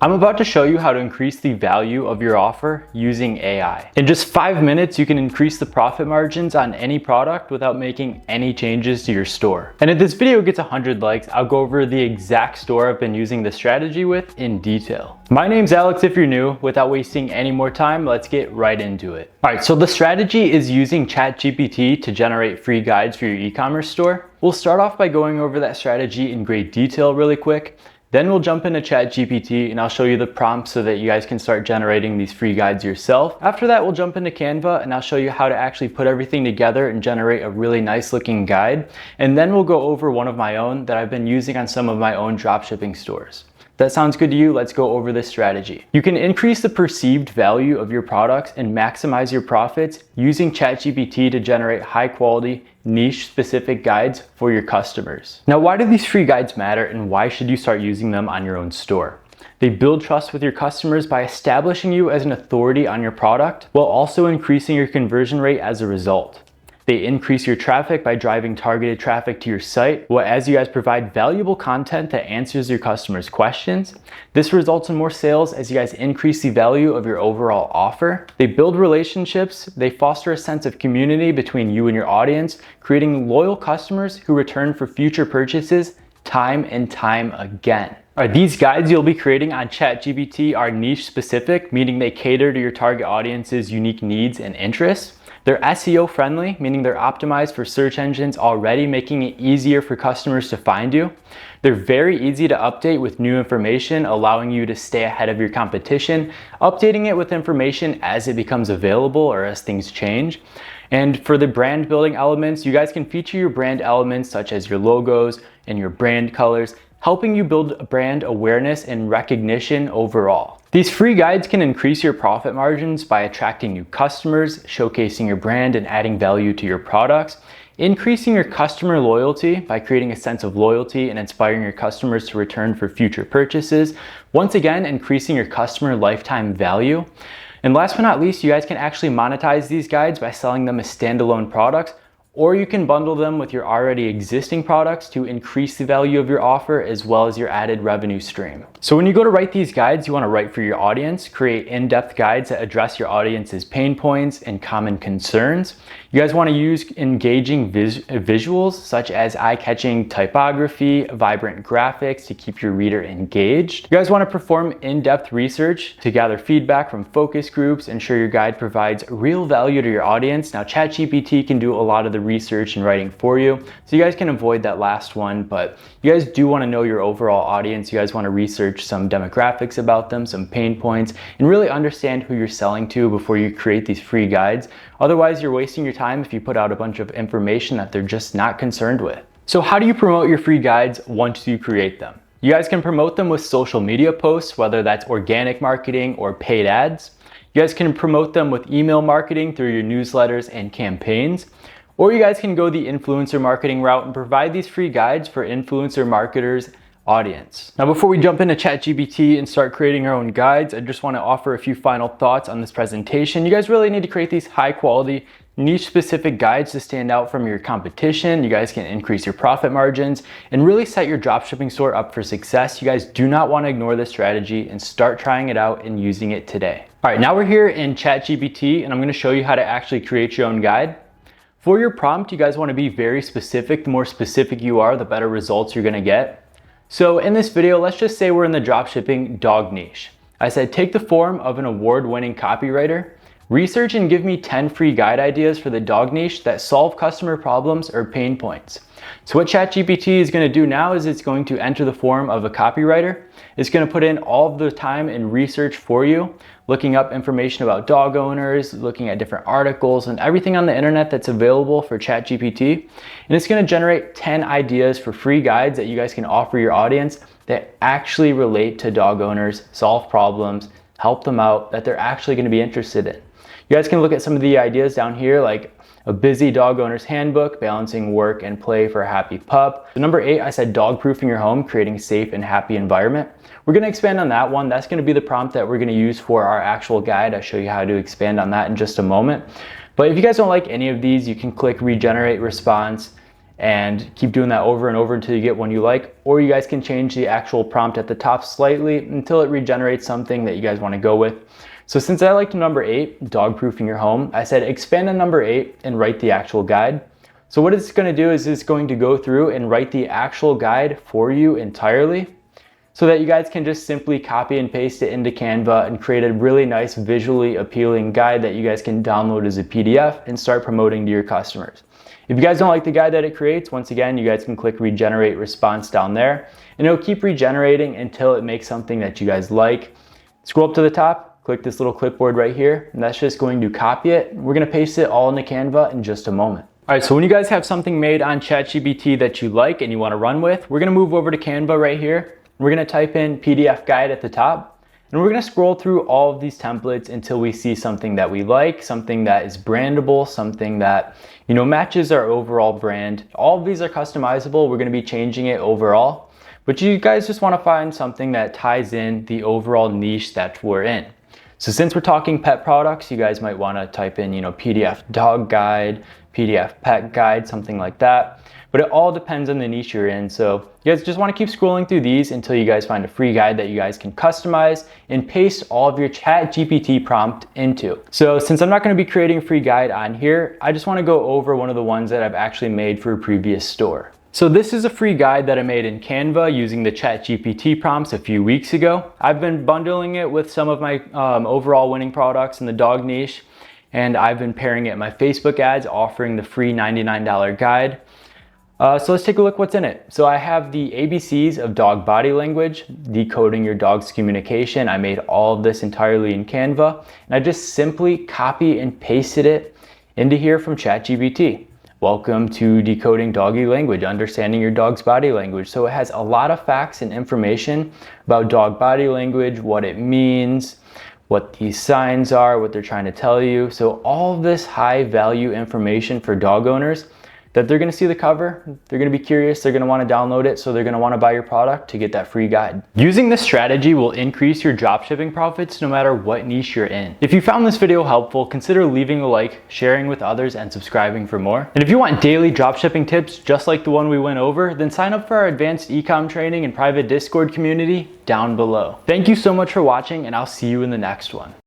I'm about to show you how to increase the value of your offer using AI. In just 5 minutes, you can increase the profit margins on any product without making any changes to your store. And if this video gets 100 likes, I'll go over the exact store I've been using this strategy with in detail. My name's Alex if you're new. Without wasting any more time, let's get right into it. All right, so the strategy is using ChatGPT to generate free guides for your e-commerce store. We'll start off by going over that strategy in great detail really quick. Then we'll jump into ChatGPT and I'll show you the prompts so that you guys can start generating these free guides yourself. After that, we'll jump into Canva and I'll show you how to actually put everything together and generate a really nice looking guide. And then we'll go over one of my own that I've been using on some of my own dropshipping stores. If that sounds good to you, let's go over this strategy. You can increase the perceived value of your products and maximize your profits using ChatGPT to generate high quality, niche specific guides for your customers. Now, why do these free guides matter and why should you start using them on your own store? They build trust with your customers by establishing you as an authority on your product while also increasing your conversion rate as a result. They increase your traffic by driving targeted traffic to your site, as you guys provide valuable content that answers your customers' questions. This results in more sales as you guys increase the value of your overall offer. They build relationships. They foster a sense of community between you and your audience, creating loyal customers who return for future purchases time and time again. All right, these guides you'll be creating on ChatGPT are niche specific, meaning they cater to your target audience's unique needs and interests. They're SEO friendly, meaning they're optimized for search engines already, making it easier for customers to find you. They're very easy to update with new information, allowing you to stay ahead of your competition, updating it with information as it becomes available or as things change. And for the brand building elements, you guys can feature your brand elements such as your logos and your brand colors, helping you build brand awareness and recognition overall. These free guides can increase your profit margins by attracting new customers, showcasing your brand and adding value to your products, increasing your customer loyalty by creating a sense of loyalty and inspiring your customers to return for future purchases, once again, increasing your customer lifetime value. And last but not least, you guys can actually monetize these guides by selling them as standalone products, or you can bundle them with your already existing products to increase the value of your offer as well as your added revenue stream. So when you go to write these guides, you want to write for your audience, create in-depth guides that address your audience's pain points and common concerns. You guys want to use engaging visuals such as eye-catching typography, vibrant graphics to keep your reader engaged. You guys want to perform in-depth research to gather feedback from focus groups, ensure your guide provides real value to your audience. Now, ChatGPT can do a lot of the research and writing for you, so you guys can avoid that last one, but you guys do want to know your overall audience. You guys want to research some demographics about them, some pain points, and really understand who you're selling to before you create these free guides. Otherwise, you're wasting your time if you put out a bunch of information that they're just not concerned with. So how do you promote your free guides once you create them? You guys can promote them with social media posts, whether that's organic marketing or paid ads. You guys can promote them with email marketing through your newsletters and campaigns. Or you guys can go the influencer marketing route and provide these free guides for influencer marketers' audience. Now, before we jump into ChatGPT and start creating our own guides, I just want to offer a few final thoughts on this presentation. You guys really need to create these high quality, niche specific guides to stand out from your competition. You guys can increase your profit margins and really set your dropshipping store up for success. You guys do not want to ignore this strategy and start trying it out and using it today. All right, now we're here in ChatGPT and I'm going to show you how to actually create your own guide. For your prompt, you guys want to be very specific. The more specific you are, the better results you're going to get. So in this video, let's just say we're in the dropshipping dog niche. I said, take the form of an award-winning copywriter, research and give me 10 free guide ideas for the dog niche that solve customer problems or pain points. So what ChatGPT is going to do now is it's going to enter the form of a copywriter. It's going to put in all of the time and research for you, looking up information about dog owners, looking at different articles and everything on the internet that's available for ChatGPT. And it's going to generate 10 ideas for free guides that you guys can offer your audience that actually relate to dog owners, solve problems, help them out, that they're actually going to be interested in. You guys can look at some of the ideas down here, like a busy dog owner's handbook, balancing work and play for a happy pup. So number 8, I said dog proofing your home, creating a safe and happy environment. We're going to expand on that one. That's going to be the prompt that we're going to use for our actual guide. I'll show you how to expand on that in just a moment. But if you guys don't like any of these, you can click regenerate response and keep doing that over and over until you get one you like. Or you guys can change the actual prompt at the top slightly until it regenerates something that you guys want to go with. So since I liked number 8, dog-proofing your home, I said expand on number 8 and write the actual guide. So what it's going to do is it's going to go through and write the actual guide for you entirely, so that you guys can just simply copy and paste it into Canva and create a really nice visually appealing guide that you guys can download as a PDF and start promoting to your customers. If you guys don't like the guide that it creates, once again, you guys can click regenerate response down there, and it'll keep regenerating until it makes something that you guys like. Scroll up to the top, click this little clipboard right here, and that's just going to copy it. We're going to paste it all into Canva in just a moment. All right, so when you guys have something made on ChatGPT that you like and you want to run with, we're going to move over to Canva right here. We're going to type in PDF guide at the top, and we're going to scroll through all of these templates until we see something that we like, something that is brandable, something that, you know, matches our overall brand. All of these are customizable. We're going to be changing it overall, but you guys just want to find something that ties in the overall niche that we're in. So since we're talking pet products, you guys might want to type in, you know, PDF dog guide, PDF pet guide, something like that. But it all depends on the niche you're in. So you guys just want to keep scrolling through these until you guys find a free guide that you guys can customize and paste all of your ChatGPT prompt into. So since I'm not going to be creating a free guide on here, I just want to go over one of the ones that I've actually made for a previous store. So this is a free guide that I made in Canva using the ChatGPT prompts a few weeks ago. I've been bundling it with some of my overall winning products in the dog niche, and I've been pairing it in my Facebook ads, offering the free $99 guide. So let's take a look what's in it. So I have the ABCs of dog body language, decoding your dog's communication. I made all of this entirely in Canva, and I just simply copy and pasted it into here from ChatGPT. Welcome to decoding doggy language, understanding your dog's body language. So it has a lot of facts and information about dog body language, what it means, what these signs are, what they're trying to tell you. So all of this high value information for dog owners that they're going to see the cover, they're going to be curious, they're going to want to download it, so they're going to want to buy your product to get that free guide. Using this strategy will increase your dropshipping profits no matter what niche you're in. If you found this video helpful, consider leaving a like, sharing with others, and subscribing for more. And if you want daily dropshipping tips just like the one we went over, then sign up for our advanced e-com training and private Discord community down below. Thank you so much for watching, and I'll see you in the next one.